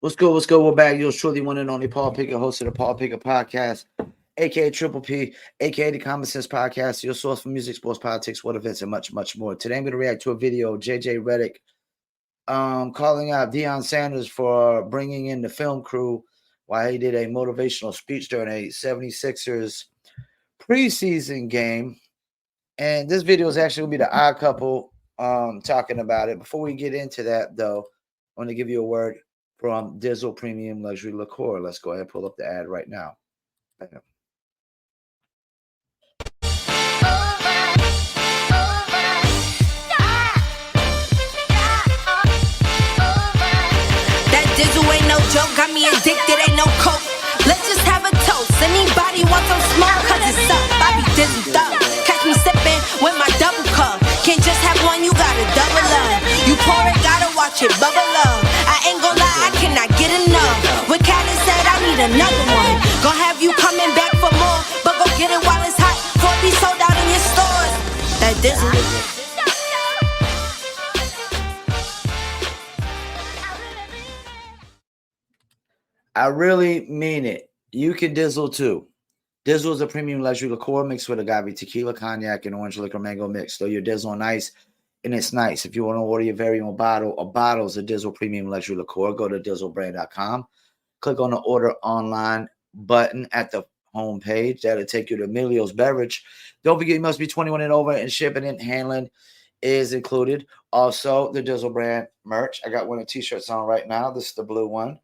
What's good? What's good? We're back. Yours truly, one and only Paul Pickett, host of the Paul Pickett Podcast, aka Triple P, aka the Common Sense Podcast, your source for music, sports, politics, world events, and much, much more. Today, I'm going to react to a video of JJ Reddick calling out Deon Sanders for bringing in the film crew while he did a motivational speech during a 76ers preseason game. And this video is actually going to be the odd couple talking about it. Before we get into that, though, I want to give you a word from Dizzle Premium Luxury Liqueur. Let's go ahead and pull up the ad right now. Bam. That Dizzle ain't no joke, got me addicted, ain't no coke. Let's just have a toast. Anybody want some smoke? Cause it's up, I be Dizzle thug. Catch me sipping with my double cup. Can't just have one, you gotta double up. You pour it, gotta watch it bubble up. I ain't gon' lie, I cannot get enough. What Callie said, I need another one. Gon' have you coming back for more, but go get it while it's hot. Before it be sold out in your stores. That Dizzle. I really mean it. You can Dizzle too. Dizzle is a premium luxury liqueur mixed with agave tequila, cognac, and orange liquor mango mix. Throw your Dizzle on ice, and it's nice. If you want to order your very own bottle or bottles of Dizzle premium luxury liqueur, go to dizzlebrand.com. Click on the order online button at the home page. That'll take you to Emilio's Beverage. Don't forget, you must be 21 and over, and shipping and handling is included. Also, the Dizzle brand merch. I got one of the t-shirts on right now. This is the blue one.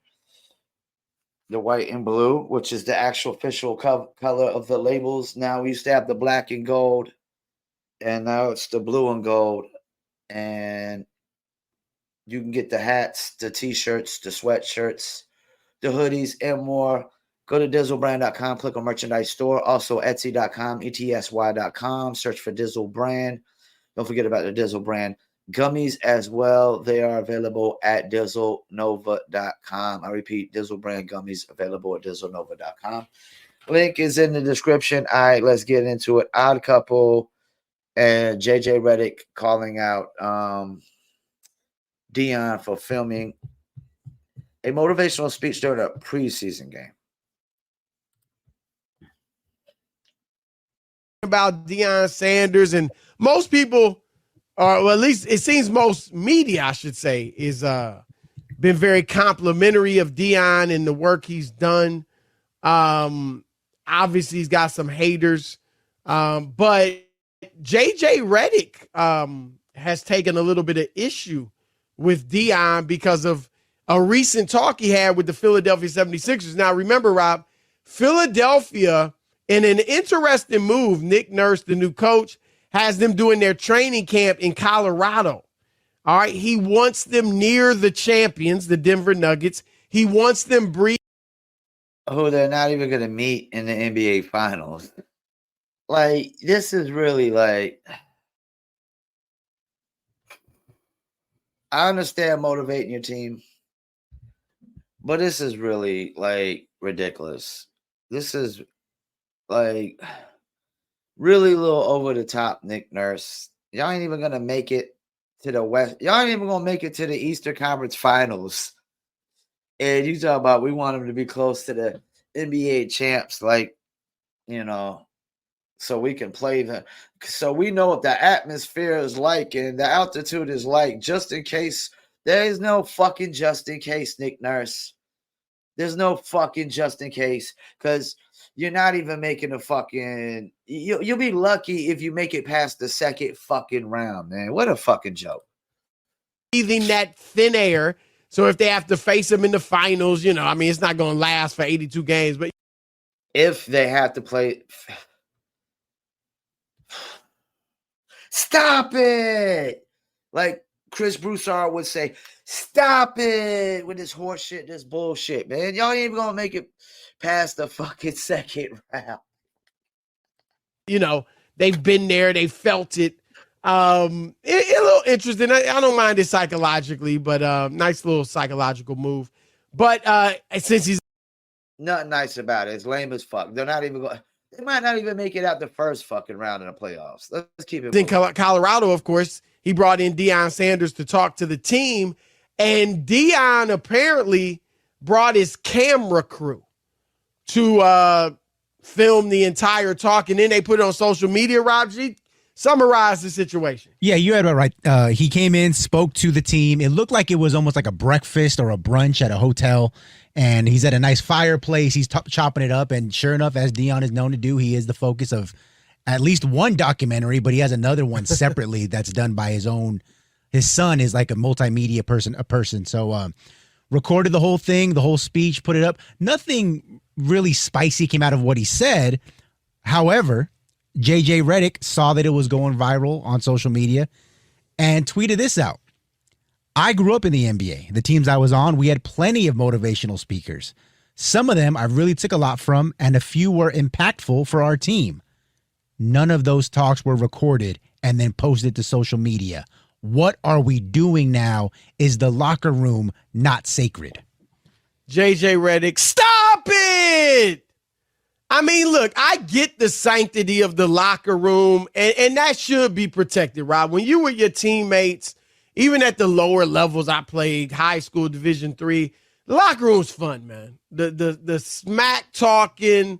The white and blue, which is the actual official color of the labels. Now we used to have the black and gold, and now it's the blue and gold. And you can get the hats, the t-shirts, the sweatshirts, the hoodies, and more. Go to dizzlebrand.com, click on merchandise store. Also etsy.com, etsy.com. Search for Dizzle Brand. Don't forget about the Dizzle Brand gummies as well. They are available at dizzlenova.com. I repeat, Dizzle Brand gummies available at dizzlenova.com. Link is in the description. All right, let's get into it. Odd Couple and JJ Reddick calling out Deon for filming a motivational speech during a preseason game. About Deon Sanders, and most people, or well, at least it seems most media, I should say, is been very complimentary of Deon and the work he's done. Obviously, he's got some haters, but JJ Reddick has taken a little bit of issue with Deon because of a recent talk he had with the Philadelphia 76ers. Now, remember, Rob, Philadelphia, in an interesting move, Nick Nurse, the new coach, has them doing their training camp in Colorado. All right. He wants them near the champions, the Denver Nuggets. He wants them breathe. Who they're not even going to meet in the NBA Finals. Like, this is really like, I understand motivating your team, but this is really like ridiculous. This is like really a little over the top, Nick Nurse. Y'all ain't even gonna make it to the West. Y'all ain't even gonna make it to the Eastern Conference Finals. And you talk about we want them to be close to the NBA champs, like, you know, so we can play them. So we know what the atmosphere is like and the altitude is like, just in case. There is no fucking just in case, Nick Nurse. There's no fucking just in case, because you're not even making a fucking. You'll be lucky if you make it past the second fucking round, man. What a fucking joke. Breathing that thin air. So if they have to face him in the finals, you know, I mean, it's not going to last for 82 games. But if they have to play. Stop it. Like Chris Broussard would say, stop it with this horse shit, this bullshit, man. Y'all ain't even going to make it past the fucking second round. You know, they've been there. They felt it. A little interesting. I don't mind it psychologically, but nice little psychological move. But since he's nothing nice about it, it's lame as fuck. They're not even going. They might not even make it out the first fucking round in the playoffs. Let's keep it in Colorado. Of course, he brought in Deon Sanders to talk to the team, and Deon apparently brought his camera crew to film the entire talk, and then they put it on social media. Rob G, summarize the situation. Yeah, you had it right. He came in, spoke to the team. It looked like it was almost like a breakfast or a brunch at a hotel, and he's at a nice fireplace. He's chopping it up, and sure enough, as Deon is known to do, he is the focus of at least one documentary, but he has another one separately that's done by his own. His son is like a multimedia person. So recorded the whole thing, the whole speech, put it up. Nothing really spicy came out of what he said. However, JJ Reddick saw that it was going viral on social media and tweeted this out. I grew up in the NBA. The teams I was on, we had plenty of motivational speakers. Some of them I really took a lot from, and a few were impactful for our team. None of those talks were recorded and then posted to social media. What are we doing now? Is the locker room not sacred? JJ Reddick, stop it! I mean, look, I get the sanctity of the locker room, and that should be protected, Rob. When you were your teammates, even at the lower levels I played, high school, Division III, the locker room's fun, man. The smack talking,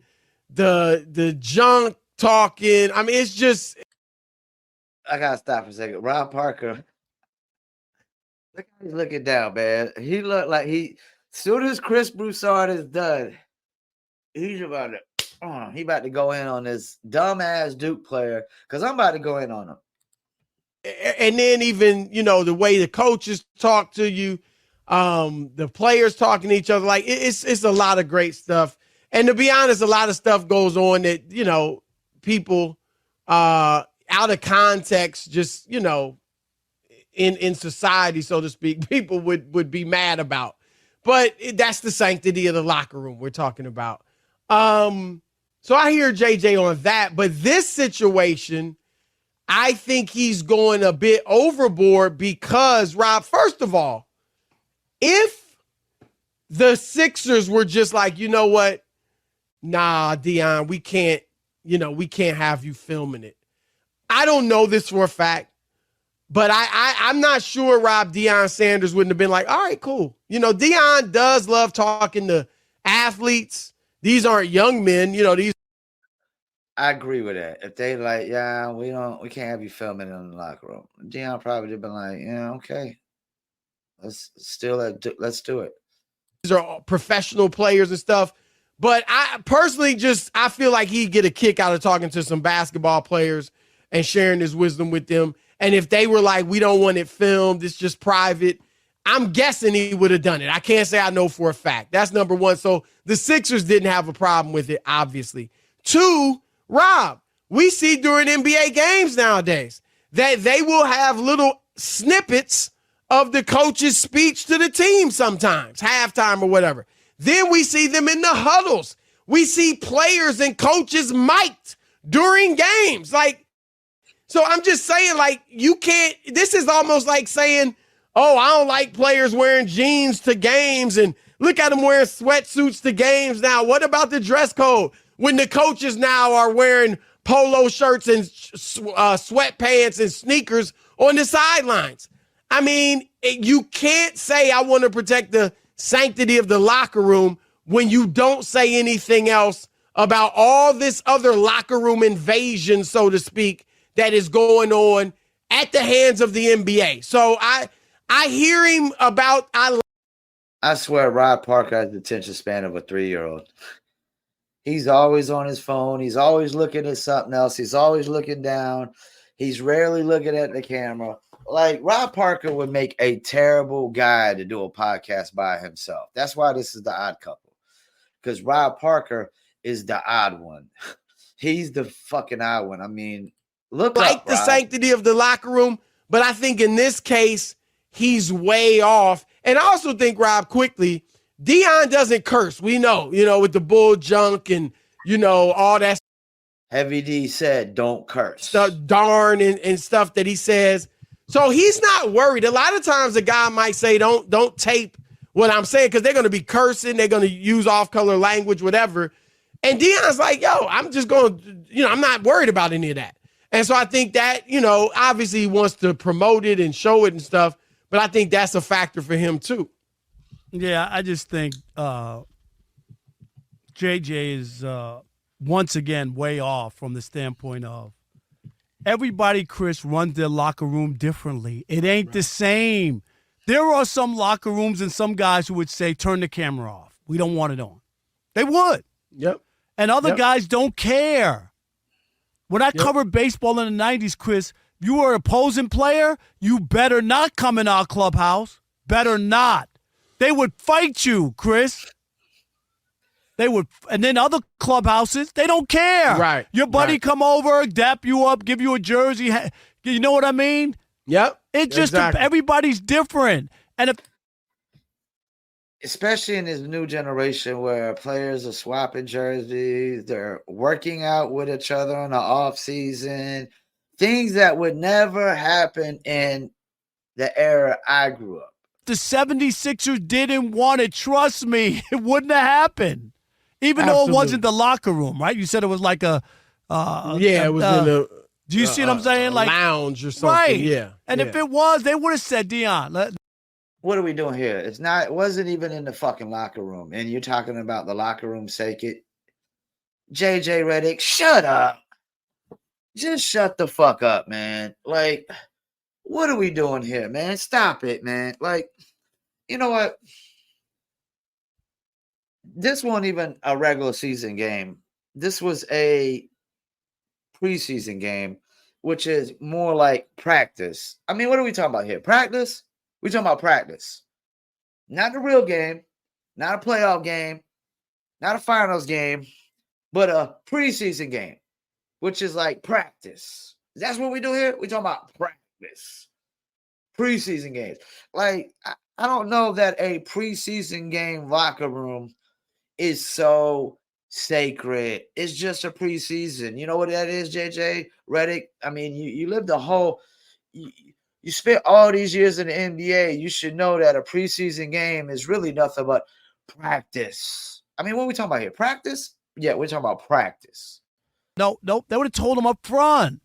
the junk talking. I mean, it's just. I gotta stop for a second. Rob Parker. Look how he's looking down, man. He looked like soon as Chris Broussard is done, he's about to go in on this dumbass Duke player, because I'm about to go in on him. And then even, the way the coaches talk to you, the players talking to each other, like it's a lot of great stuff. And to be honest, a lot of stuff goes on that, people out of context, just, in society, so to speak, people would be mad about. But that's the sanctity of the locker room we're talking about. So I hear JJ on that, but this situation, I think he's going a bit overboard because, Rob, first of all, if the Sixers were just like, you know what? Nah, Deon, we can't have you filming it. I don't know this for a fact, but I'm not sure, Rob, Deion Sanders wouldn't have been like, all right, cool. Deon does love talking to athletes. These aren't young men, these. I agree with that. If they like, yeah, we can't have you filming in the locker room. Deon probably have been like, yeah, okay. Let's do it. These are all professional players and stuff. But I personally I feel like he'd get a kick out of talking to some basketball players and sharing his wisdom with them. And if they were like, we don't want it filmed, it's just private, I'm guessing he would have done it. I can't say I know for a fact. That's number one. So the Sixers didn't have a problem with it, obviously. Two, Rob, we see during NBA games nowadays that they will have little snippets of the coach's speech to the team sometimes, halftime or whatever. Then we see them in the huddles. We see players and coaches mic'd during games. So I'm just saying, you can't, this is almost like saying, oh, I don't like players wearing jeans to games, and look at them wearing sweatsuits to games now. What about the dress code? When the coaches now are wearing polo shirts and sweatpants and sneakers on the sidelines. I mean, you can't say I want to protect the sanctity of the locker room when you don't say anything else about all this other locker room invasion, so to speak, that is going on at the hands of the NBA. So I hear him about. I swear, Rob Parker has the attention span of a 3-year-old. He's always on his phone. He's always looking at something else. He's always looking down. He's rarely looking at the camera. Like, Rob Parker would make a terrible guy to do a podcast by himself. That's why this is the odd couple. Because Rob Parker is the odd one. He's the fucking odd one. I mean, look like up, the Rob. Sanctity of the locker room, but I think in this case, he's way off. And I also think, Rob, quickly, Deon doesn't curse. We know, with the bull junk and, all that. Heavy D said, don't curse. Stuff, darn, and stuff that he says. So he's not worried. A lot of times a guy might say, don't tape what I'm saying, because they're going to be cursing. They're going to use off-color language, whatever. And Deon's like, yo, I'm just going to, I'm not worried about any of that. And so I think that, obviously he wants to promote it and show it and stuff, but I think that's a factor for him too. Yeah, I just think JJ is once again way off from the standpoint of everybody, Chris, runs their locker room differently. It ain't the same. There are some locker rooms and some guys who would say, turn the camera off. We don't want it on. They would. Yep. And other guys don't care. When I covered baseball in the 90s, Chris, you were an opposing player, you better not come in our clubhouse. Better not. They would fight you, Chris. They would, and then other clubhouses, they don't care. Right. Your buddy come over, dap you up, give you a jersey. You know what I mean? Yep. It just everybody's different, and if especially in this new generation where players are swapping jerseys, they're working out with each other in the off season, things that would never happen in the era I grew up. the 76ers didn't want it, trust me, it wouldn't have happened. Even though it wasn't the locker room, right? You said it was like it was in a. Do you see what I'm saying? Like lounge or something. Right. Yeah. And if it was, they would have said, Deon. What are we doing here? It wasn't even in the fucking locker room. And you're talking about the locker room sacred. JJ Reddick, shut up. Just shut the fuck up, man. Like, what are we doing here, man? Stop it, man. Like, you know what? This wasn't even a regular season game. This was a preseason game, which is more like practice. I mean, what are we talking about here? Practice? We're talking about practice. Not the real game, not a playoff game, not a finals game, but a preseason game, which is like practice. That's what we do here. We're talking about practice. Preseason games. Like, I don't know that a preseason game locker room is so sacred. It's just a preseason. You know what that is, JJ Reddick? I mean, you lived the whole you spent all these years in the NBA. You should know that a preseason game is really nothing but practice. I mean, what are we talking about here? Practice? Yeah, we're talking about practice. No, they would have told him up front.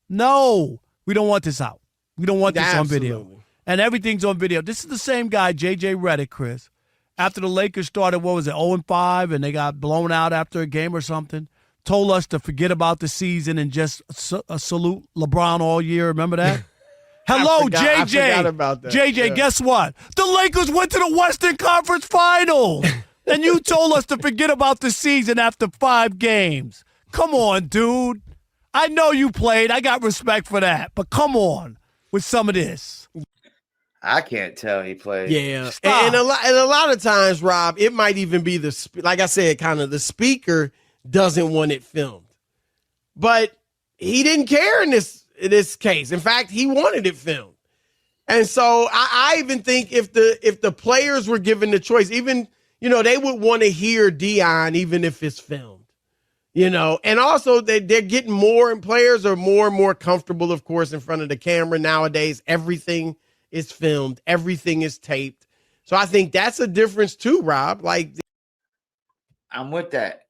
No, we don't want this out. We don't want this on video. And everything's on video. This is the same guy, JJ Reddick, Chris. After the Lakers started, 0-5, and they got blown out after a game or something, told us to forget about the season and just salute LeBron all year. Remember that? Hello, JJ. I forgot about that. JJ, guess what? The Lakers went to the Western Conference Finals, and you told us to forget about the season after 5 games. Come on, dude. I know you played. I got respect for that. But come on with some of this. I can't tell he played. Yeah, and a lot of times, Rob, it might even be like I said, kind of the speaker doesn't want it filmed, but he didn't care in this case. In fact, he wanted it filmed, and so I even think if the players were given the choice, even they would want to hear Deon even if it's filmed, and also they're getting more, and players are more and more comfortable, of course, in front of the camera nowadays. Everything is filmed. Everything is taped. So I think that's a difference too, Rob. Like, I'm with that.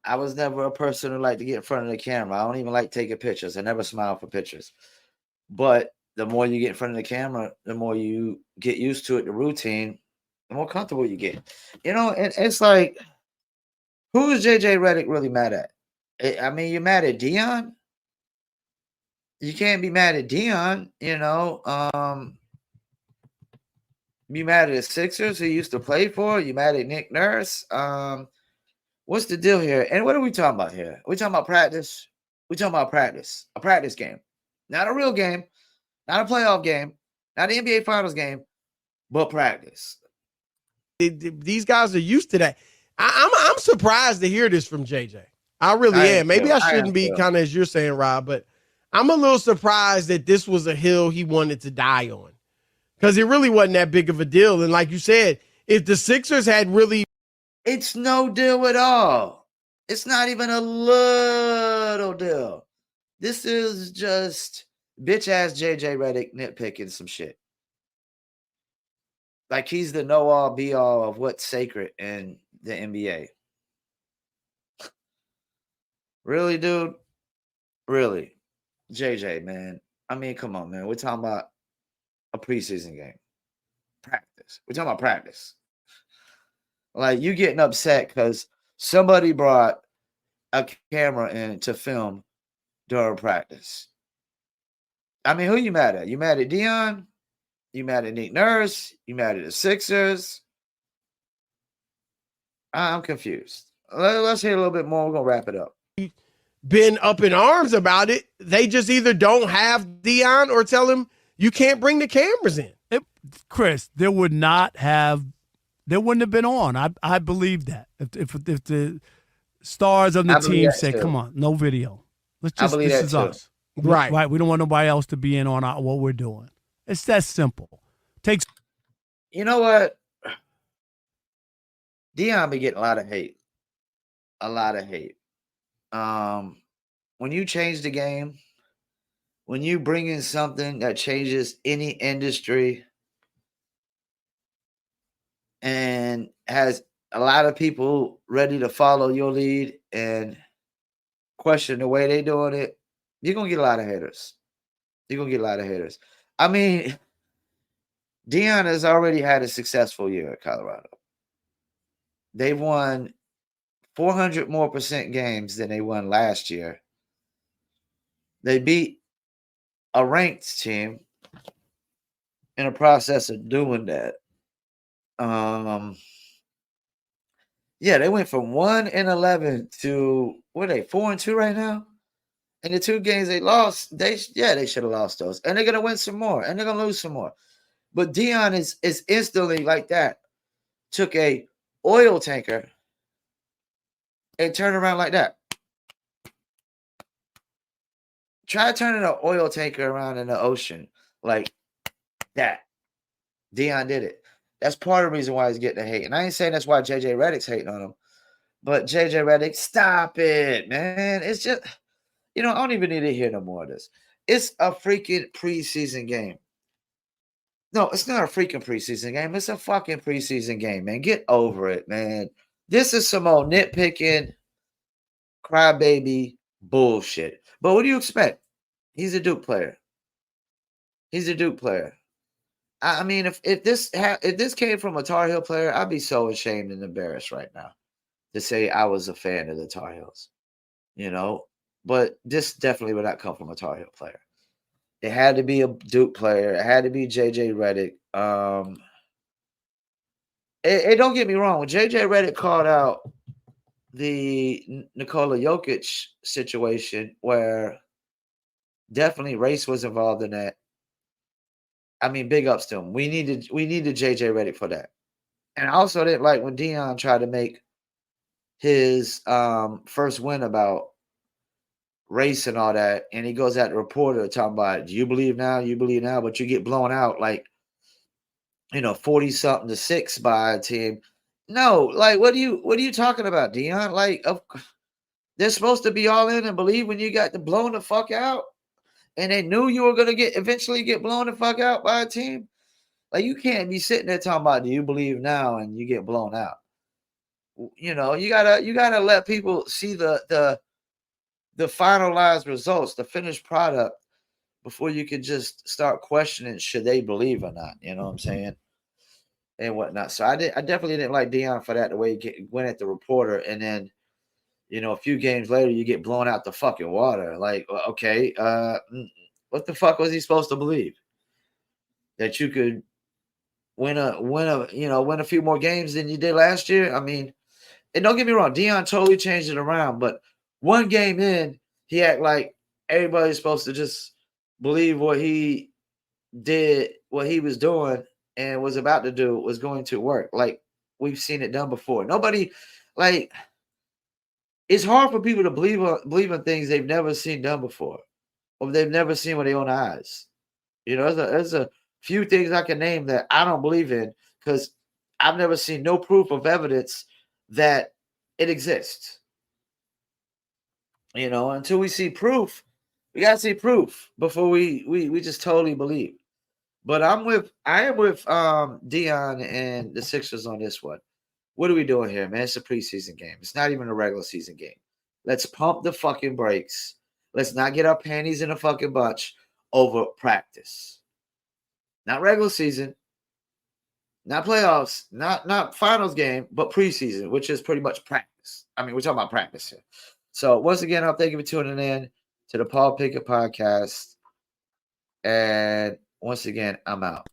I was never a person who liked to get in front of the camera. I don't even like taking pictures. I never smile for pictures. But the more you get in front of the camera, the more you get used to it, the routine, the more comfortable you get. And it's like, who is JJ Reddick really mad at? I mean, you're mad at Deon? You can't be mad at Deon, You mad at the Sixers who used to play for? You mad at Nick Nurse? What's the deal here? And what are we talking about here? We talking about practice? We talking about practice. A practice game. Not a real game. Not a playoff game. Not an NBA Finals game. But practice. These guys are used to that. I'm surprised to hear this from JJ. I really am. Maybe I shouldn't be kind of as you're saying, Rob, but I'm a little surprised that this was a hill he wanted to die on. Because it really wasn't that big of a deal. And like you said, if the Sixers had really... It's no deal at all. It's not even a little deal. This is just bitch-ass JJ Reddick nitpicking some shit. Like he's the know-all, be-all of what's sacred in the NBA. Really, dude? Really? JJ, man. I mean, come on, man. We're talking about a preseason game. Practice. We're talking about practice. Like you getting upset because somebody brought a camera in to film during practice. I mean, who you mad at? You mad at Deon? You mad at Nick Nurse? You mad at the Sixers? I'm confused. Let's hear a little bit more. We're gonna wrap it up. Been up in arms about it. They just either don't have Deon or tell him you can't bring the cameras in. Chris, there wouldn't have been on. I believe that. If the stars of the team say, too. come on, no video. Let's I just believe this that is too. us. Right. Right. We don't want nobody else to be in on what we're doing. It's that simple. Takes You know what? Deon be getting a lot of hate. A lot of hate. When you change the game, when you bring in something that changes any industry and has a lot of people ready to follow your lead and question the way they doing it, you're gonna get a lot of haters. You're gonna get a lot of haters. I mean, Deon has already had a successful year at Colorado. They've won 400% more games than they won last year. They beat a ranked team in the process of doing that. Yeah, they went from 1-11 to what are they 4-2 right now? And the 2 games they lost, they should have lost those. And they're gonna win some more, and they're gonna lose some more. But Deon is instantly like that. Took a oil tanker and turned around like that. Try turning an oil tanker around in the ocean like that. Deon did it. That's part of the reason why he's getting the hate. And I ain't saying that's why JJ Reddick's hating on him. But JJ Reddick, stop it, man. It's just, I don't even need to hear no more of this. It's a freaking preseason game. No, it's not a freaking preseason game. It's a fucking preseason game, man. Get over it, man. This is some old nitpicking, crybaby bullshit. But what do you expect? He's a Duke player. He's a Duke player. I mean, if this came from a Tar Heel player, I'd be so ashamed and embarrassed right now to say I was a fan of the Tar Heels, But this definitely would not come from a Tar Heel player. It had to be a Duke player. It had to be JJ Reddick. Don't get me wrong. When JJ Reddick called out the Nikola Jokic situation, where definitely race was involved in that, I mean, big ups to him. We needed JJ Reddick for that. And I also didn't like when Deon tried to make his first win about race and all that, and he goes at the reporter talking about, you believe now, but you get blown out like 40-something to 6 by a team. No, like what are you talking about, Deon? Like they're supposed to be all in and believe when you got blown the fuck out, and they knew you were gonna eventually get blown the fuck out by a team. Like you can't be sitting there talking about, do you believe now, and you get blown out. You gotta let people see the finalized results, the finished product, before you can just start questioning should they believe or not. You know what I'm saying? And whatnot. So I definitely didn't like Deon for that, the way he went at the reporter, and then a few games later you get blown out the fucking water. Like, okay, what the fuck was he supposed to believe? That you could win a few more games than you did last year? I mean, and don't get me wrong, Deon totally changed it around, but one game in, he act like everybody's supposed to just believe what he did, what he was doing and was about to do was going to work. Like we've seen it done before. Nobody, like, it's hard for people to believe in things they've never seen done before, or they've never seen with their own eyes. There's a few things I can name that I don't believe in because I've never seen no proof of evidence that it exists. Until we see proof, we gotta see proof before we just totally believe. But I am with Deon and the Sixers on this one. What are we doing here, man? It's a preseason game. It's not even a regular season game. Let's pump the fucking brakes. Let's not get our panties in a fucking bunch over practice. Not regular season. Not playoffs, not finals game, but preseason, which is pretty much practice. I mean, we're talking about practice here. So once again, I'll thank you for tuning in to the Paul Pickett podcast. And once again, I'm out.